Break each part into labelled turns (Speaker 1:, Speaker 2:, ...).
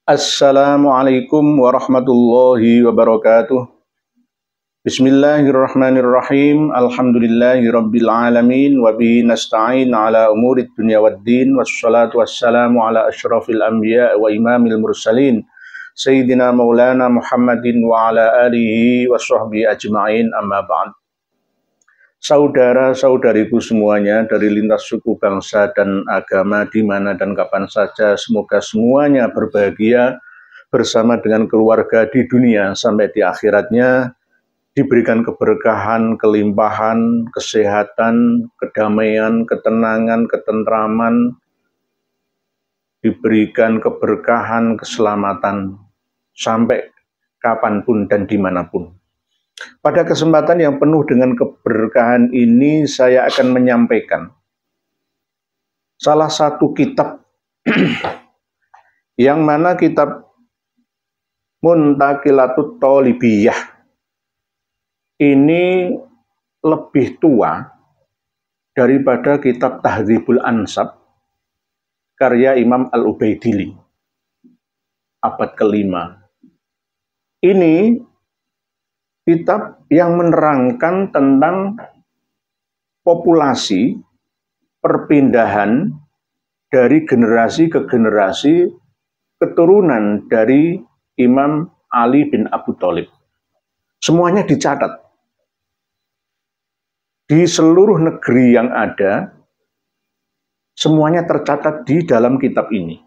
Speaker 1: Assalamualaikum warahmatullahi wabarakatuh. Bismillahirrahmanirrahim. Alhamdulillahirabbil alamin wa bihi nasta'in ala umurid dunya waddin wassalatu wassalamu ala asyrafil anbiya wa imamil mursalin sayyidina maulana Muhammadin wa ala alihi wa sahbihi ajma'in, amma ba'd. Saudara-saudariku semuanya dari lintas suku, bangsa, dan agama di mana dan kapan saja, semoga semuanya berbahagia bersama dengan keluarga di dunia sampai di akhiratnya, diberikan keberkahan, kelimpahan, kesehatan, kedamaian, ketenangan, ketentraman, diberikan keberkahan, keselamatan sampai kapanpun dan dimanapun. Pada kesempatan yang penuh dengan keberkahan ini, saya akan menyampaikan salah satu kitab yang mana kitab Muntaqilatut Thalibiyah ini lebih tua daripada kitab Tahdzibul Ansab karya Imam Al-Ubaidili abad ke-5. Ini kitab yang menerangkan tentang populasi perpindahan dari generasi ke generasi keturunan dari Imam Ali bin Abi Thalib. Semuanya dicatat. Di seluruh negeri yang ada, semuanya tercatat di dalam kitab ini.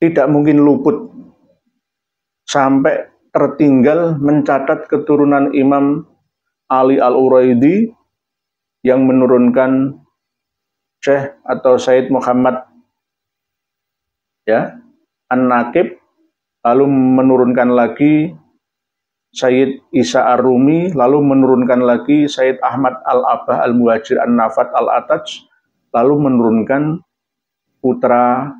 Speaker 1: Tidak mungkin luput sampai tertinggal mencatat keturunan Imam Ali Al-Uraidi yang menurunkan Syekh atau Sayyid Muhammad An-Naqib, lalu menurunkan lagi Sayyid Isa Ar-Rumi, lalu menurunkan lagi Sayyid Ahmad Al-Abah Al-Muhajir An-Nafat Al-Ataj, lalu menurunkan putra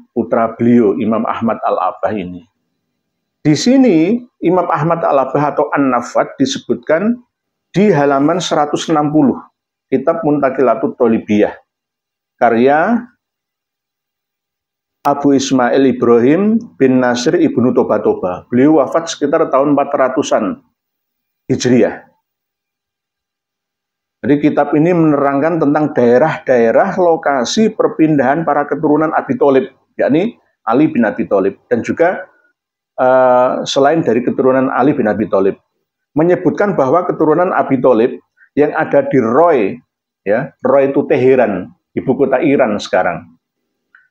Speaker 1: beliau Imam Ahmad Al-Abah ini. Di sini Imam Ahmad Al-Abah atau An-Nafat disebutkan di halaman 160 kitab Muntaqilatut Thalibiyah karya Abu Ismail Ibrahim bin Nasir Ibnu Toba. Beliau wafat sekitar tahun 400-an Hijriah. Jadi kitab ini menerangkan tentang daerah-daerah lokasi perpindahan para keturunan Abi Thalib, yakni Ali bin Abi Thalib, dan juga selain dari keturunan Ali bin Abi Thalib, menyebutkan bahwa keturunan Abi Thalib yang ada di Roy, Roy itu Teheran, ibu kota Iran sekarang,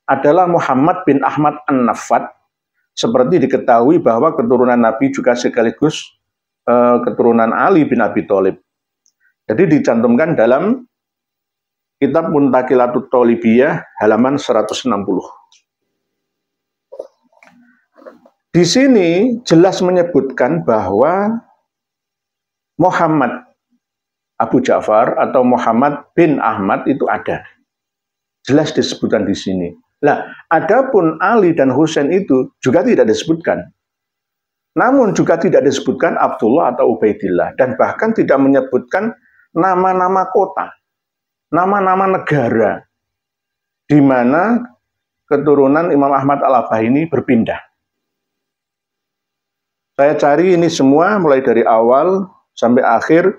Speaker 1: adalah Muhammad bin Ahmad An-Nafat. Seperti diketahui bahwa keturunan Nabi juga sekaligus keturunan Ali bin Abi Thalib. Jadi dicantumkan dalam kitab Muntaqilatut Thalibiyah halaman 160. Di sini jelas menyebutkan bahwa Muhammad Abu Ja'far atau Muhammad bin Ahmad itu ada. Jelas disebutkan di sini. Lah, adapun Ali dan Husain itu juga tidak disebutkan. Namun juga tidak disebutkan Abdullah atau Ubaidillah, dan bahkan tidak menyebutkan nama-nama kota, nama-nama negara di mana keturunan Imam Ahmad Al-Abah ini berpindah. Saya cari ini semua mulai dari awal sampai akhir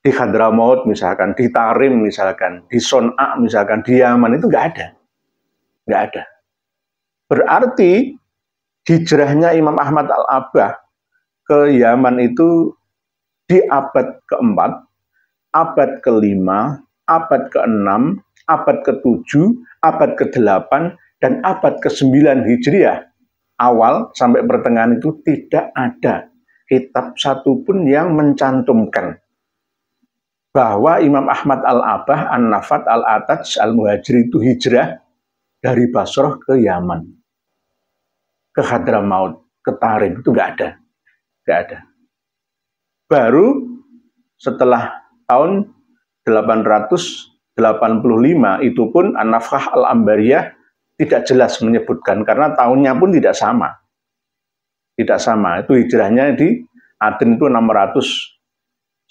Speaker 1: di Hadramaut misalkan, di Tarim misalkan, di Son'a misalkan, di Yaman itu nggak ada. Nggak ada. Berarti hijrahnya Imam Ahmad Al-Abah ke Yaman itu di abad ke-4, abad ke-5, abad ke-6, abad ke-7, abad ke-8, dan abad ke-9 Hijriah. Awal sampai pertengahan itu tidak ada kitab satupun yang mencantumkan bahwa Imam Ahmad Al-Abah An-Nafat Al-Ataj Al-Muhajir itu hijrah dari Basrah ke Yaman, ke Hadramaut, ke Tarim, itu nggak ada. Nggak ada. Baru setelah tahun 885 itu pun An-Nafkah Al-Ambariyah tidak jelas menyebutkan, karena tahunnya pun tidak sama. Tidak sama, itu hijrahnya di Aden itu 611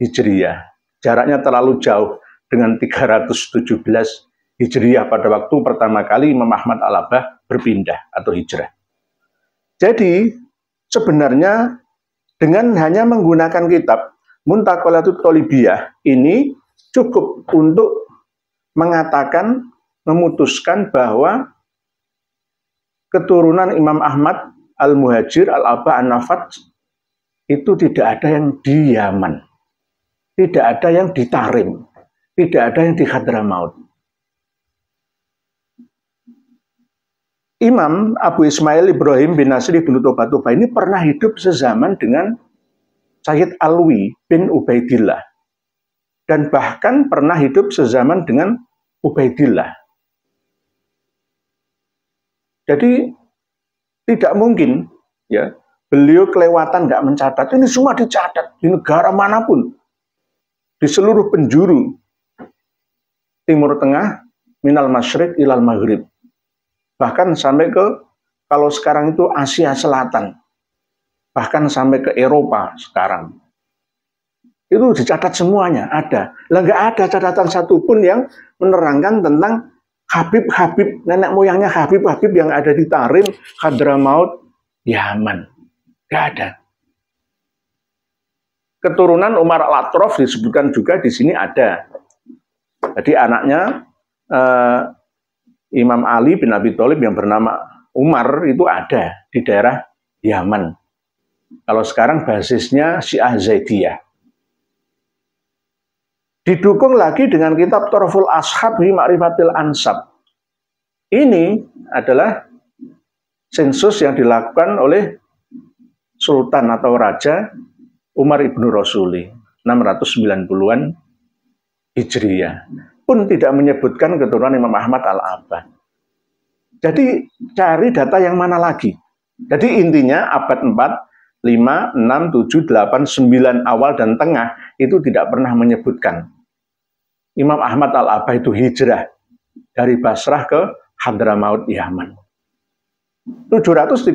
Speaker 1: Hijriah. Jaraknya terlalu jauh dengan 317 Hijriah pada waktu pertama kali Imam Ahmad Al-Abah berpindah atau hijrah. Jadi sebenarnya dengan hanya menggunakan kitab Muntaqalatul Thalibiyah ini cukup untuk mengatakan, memutuskan bahwa keturunan Imam Ahmad Al-Muhajir Al-Aba An-Nafat itu tidak ada yang di Yaman, tidak ada yang di Tarim, tidak ada yang di Hadramaut. Imam Abu Ismail Ibrahim bin Nasir bin Tobatubah ini pernah hidup sezaman dengan Sayyid Alwi bin Ubaidillah, dan bahkan pernah hidup sezaman dengan Ubaidillah. Jadi tidak mungkin ya beliau kelewatan nggak mencatat. Ini semua dicatat di negara manapun, di seluruh penjuru Timur Tengah, minal masyriq ilal maghrib. Bahkan sampai ke, kalau sekarang itu Asia Selatan, bahkan sampai ke Eropa sekarang. Itu dicatat semuanya, ada. Lah nggak ada catatan satupun yang menerangkan tentang Habib-Habib, nenek moyangnya Habib-Habib yang ada di Tarim, Hadramaut, Yaman. Nggak ada. Keturunan Umar Al-Atrof disebutkan juga di sini ada. Jadi anaknya Imam Ali bin Abi Thalib yang bernama Umar itu ada di daerah Yaman. Kalau sekarang basisnya Syiah Zaidiyah. Didukung lagi dengan kitab Torful Ashab bi Ma'rifatil Ansab. Ini adalah sensus yang dilakukan oleh Sultan atau Raja Umar ibnu Rasuli 690-an Hijriyah. Pun tidak menyebutkan keturunan Imam Ahmad Al-Abad. Jadi cari data yang mana lagi? Jadi intinya abad 4, 5, 6, 7, 8, 9 awal dan tengah itu tidak pernah menyebutkan Imam Ahmad Al-Abad itu hijrah dari Basrah ke Hadramaut Yaman. 732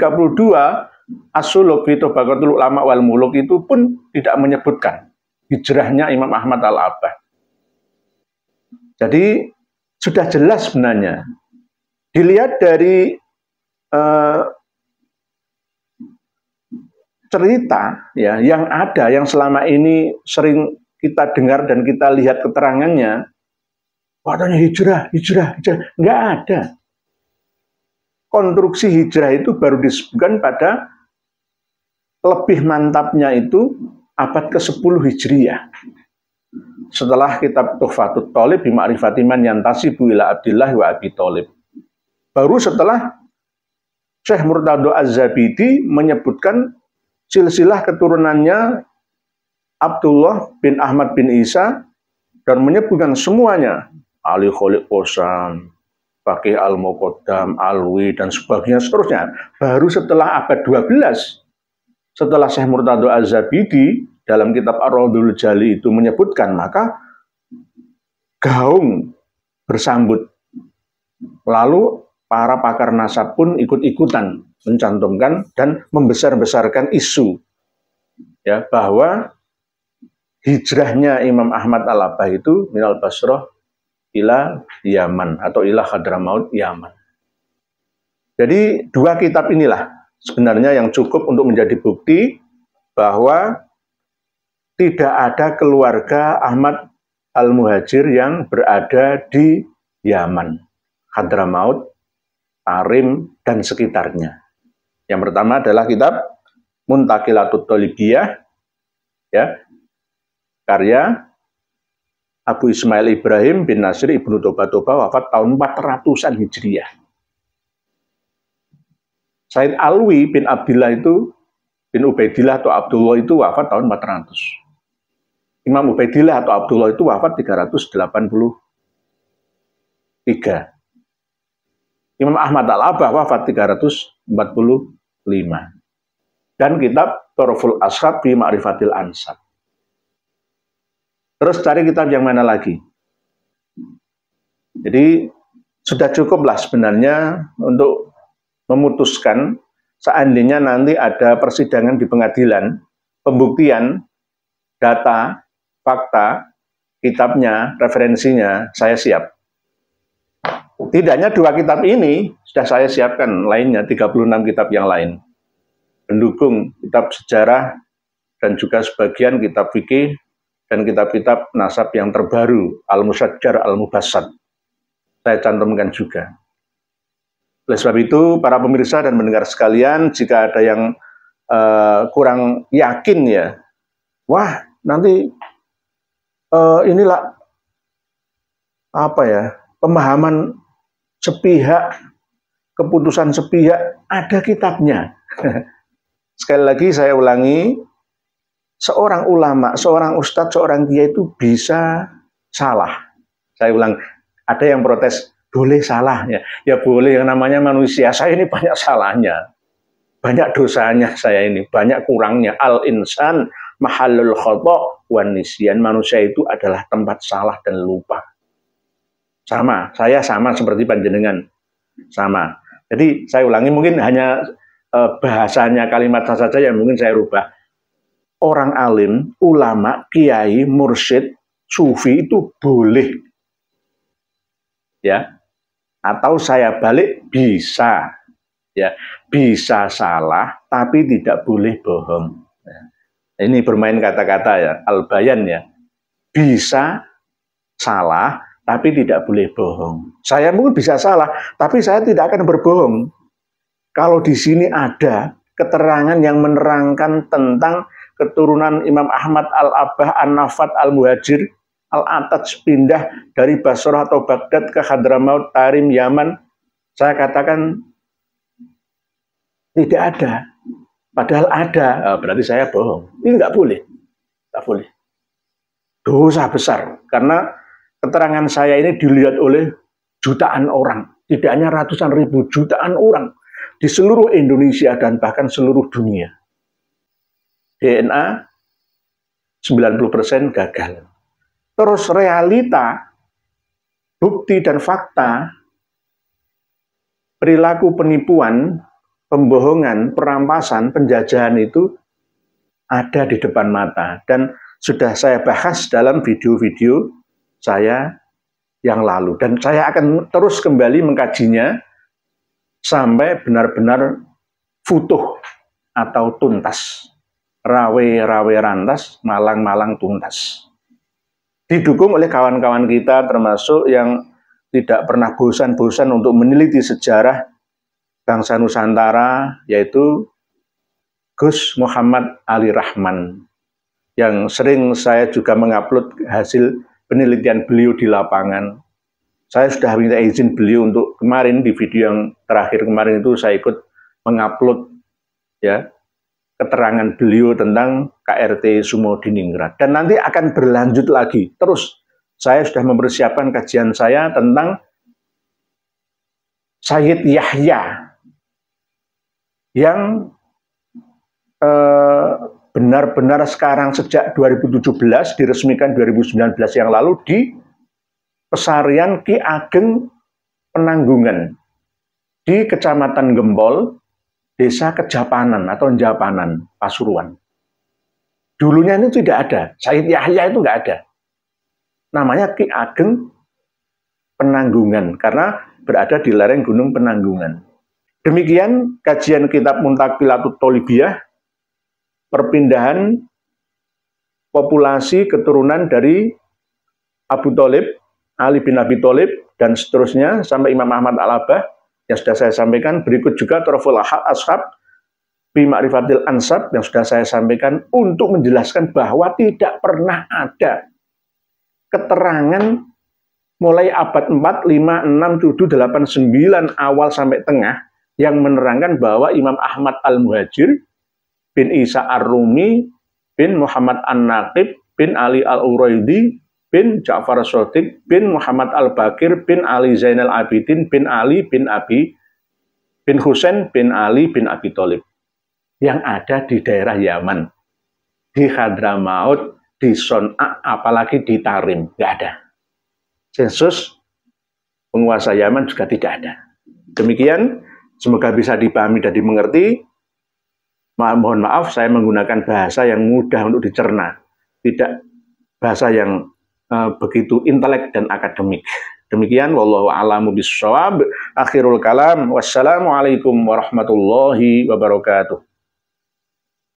Speaker 1: As-Suluk fi Tabaqatul Ulama wal Muluk itu pun tidak menyebutkan hijrahnya Imam Ahmad Al-Abad. Jadi sudah jelas sebenarnya. Dilihat dari cerita ya yang ada, yang selama ini sering kita dengar dan kita lihat keterangannya, katanya hijrah, nggak ada. Konstruksi hijrah itu baru disebutkan pada lebih mantapnya itu abad ke-10 Hijriyah. Setelah kitab Tuhfatut Thalib bi Ma'rifati man yantasibu ila Abdillah wa Abi Thalib. Baru setelah Syekh Murtado Az-Zabidi menyebutkan silsilah keturunannya Abdullah bin Ahmad bin Isa dan menyebutkan semuanya Ali Khalid Qosam, Faqih Al-Muqaddam, Alwi dan sebagainya seterusnya. Baru setelah abad 12 setelah Syekh Murtado Az-Zabidi dalam kitab Ar-Raudhul Jali itu menyebutkan, maka gaung bersambut. Lalu para pakar nasab pun ikut-ikutan mencantumkan dan membesar-besarkan isu ya bahwa hijrahnya Imam Ahmad Al-Abad itu minal Basrah ila Yaman atau ila Hadramaut Yaman. Jadi dua kitab inilah sebenarnya yang cukup untuk menjadi bukti bahwa tidak ada keluarga Ahmad Al-Muhajir yang berada di Yaman, Hadramaut, Tarim, dan sekitarnya. Yang pertama adalah kitab Muntaqalatul Thalibiyah, ya, karya Abu Ismail Ibrahim bin Nasir ibnu Tobatubah, wafat tahun 400-an Hijriyah. Sayyid Alwi bin Abdillah itu, bin Ubaidillah atau Abdullah itu wafat tahun 400. Imam Ubaidillah atau Abdullah itu wafat 383. Imam Ahmad Al-Abad wafat 345. Dan kitab Torful Ashab bi Ma'rifatil Ansab. Terus cari kitab yang mana lagi? Jadi sudah cukuplah sebenarnya untuk memutuskan seandainya nanti ada persidangan di pengadilan, pembuktian, data, fakta, kitabnya, referensinya, saya siap. Tidak hanya dua kitab ini, sudah saya siapkan lainnya, 36 kitab yang lain. mendukung kitab sejarah dan juga sebagian kitab fikih dan kitab-kitab nasab yang terbaru, Al-Musajjar, Al-Mubassat. Saya cantumkan juga. Oleh sebab itu, para pemirsa dan pendengar sekalian, jika ada yang kurang yakin ya, wah nanti inilah apa ya, pemahaman sepihak, keputusan sepihak, ada kitabnya. Sekali lagi saya ulangi, seorang ulama, seorang ustadz, seorang kiai itu bisa salah. Saya ulang, ada yang protes, boleh salah ya? Ya boleh, yang namanya manusia. Saya ini banyak salahnya, banyak dosanya saya ini, banyak kurangnya. Al-insan mahallul khata' wan nisyan. Manusia itu adalah tempat salah dan lupa. Sama, saya sama seperti panjenengan. Sama. Jadi saya ulangi, mungkin hanya bahasanya, kalimat saja yang mungkin saya rubah. Orang alim, ulama, kiai, mursyid, sufi itu boleh. Ya. Atau saya balik, bisa. Ya, bisa salah tapi tidak boleh bohong. Ini bermain kata-kata ya, al-bayan ya. Bisa salah tapi tidak boleh bohong. Saya mungkin bisa salah, tapi saya tidak akan berbohong. Kalau di sini ada keterangan yang menerangkan tentang keturunan Imam Ahmad al-Abbah an-Nafat al-Muhajir al-Ataj pindah dari Basrah atau Baghdad ke Hadramaut, Tarim, Yaman, saya katakan tidak ada. Padahal ada, berarti saya bohong. Ini nggak boleh. Nggak boleh. Dosa besar. Karena keterangan saya ini dilihat oleh jutaan orang. Tidak hanya ratusan ribu, jutaan orang. Di seluruh Indonesia dan bahkan seluruh dunia. DNA 90% gagal. Terus realita, bukti dan fakta, perilaku penipuan, pembohongan, perampasan, penjajahan itu ada di depan mata. Dan sudah saya bahas dalam video-video saya yang lalu. Dan saya akan terus kembali mengkajinya sampai benar-benar futuh atau tuntas. Rawe-rawe rantas, malang-malang tuntas. Didukung oleh kawan-kawan kita termasuk yang tidak pernah bosan-bosan untuk meneliti sejarah bangsa Nusantara, yaitu Gus Muhammad Ali Rahman, yang sering saya juga mengupload hasil penelitian beliau di lapangan. Saya sudah minta izin beliau untuk kemarin, di video yang terakhir kemarin itu saya ikut mengupload ya keterangan beliau tentang KRT Sumo Diningrat. Dan nanti akan berlanjut lagi. Terus saya sudah mempersiapkan kajian saya tentang Sayyid Yahya yang benar-benar sekarang sejak 2017 diresmikan 2019 yang lalu di Pesarian Ki Ageng Penanggungan di Kecamatan Gempol, Desa Kejapanan atau Japanan, Pasuruan. Dulunya ini tidak ada, Sayyid Yahya itu nggak ada. Namanya Ki Ageng Penanggungan karena berada di lereng Gunung Penanggungan. Demikian kajian kitab Muntaqilatut Tholibiyah, perpindahan populasi keturunan dari Abu Thalib, Ali bin Abi Thalib, dan seterusnya sampai Imam Ahmad al-Abbah yang sudah saya sampaikan. Berikut juga Toroful Ashab bi Ma'rifatil Ansab yang sudah saya sampaikan untuk menjelaskan bahwa tidak pernah ada keterangan mulai abad 4, 5, 6, 7, 8, 9 awal sampai tengah yang menerangkan bahwa Imam Ahmad al-Muhajir bin Isa ar-Rumi bin Muhammad an-Naqib bin Ali al-Uraidi bin Ja'far Shadiq bin Muhammad al-Bakir bin Ali Zainal Abidin bin Ali bin Abi bin Husain bin Ali bin Abi Thalib yang ada di daerah Yaman, di Hadramaut, di Son'a, apalagi di Tarim, nggak ada. Sensus penguasa Yaman juga tidak ada. Demikian, semoga bisa dipahami dan dimengerti. Mohon maaf, saya menggunakan bahasa yang mudah untuk dicerna, tidak bahasa yang begitu intelek dan akademik. Demikian, wallahu a'lamu bishawab. Akhirul kalam, wassalamualaikum warahmatullahi wabarakatuh.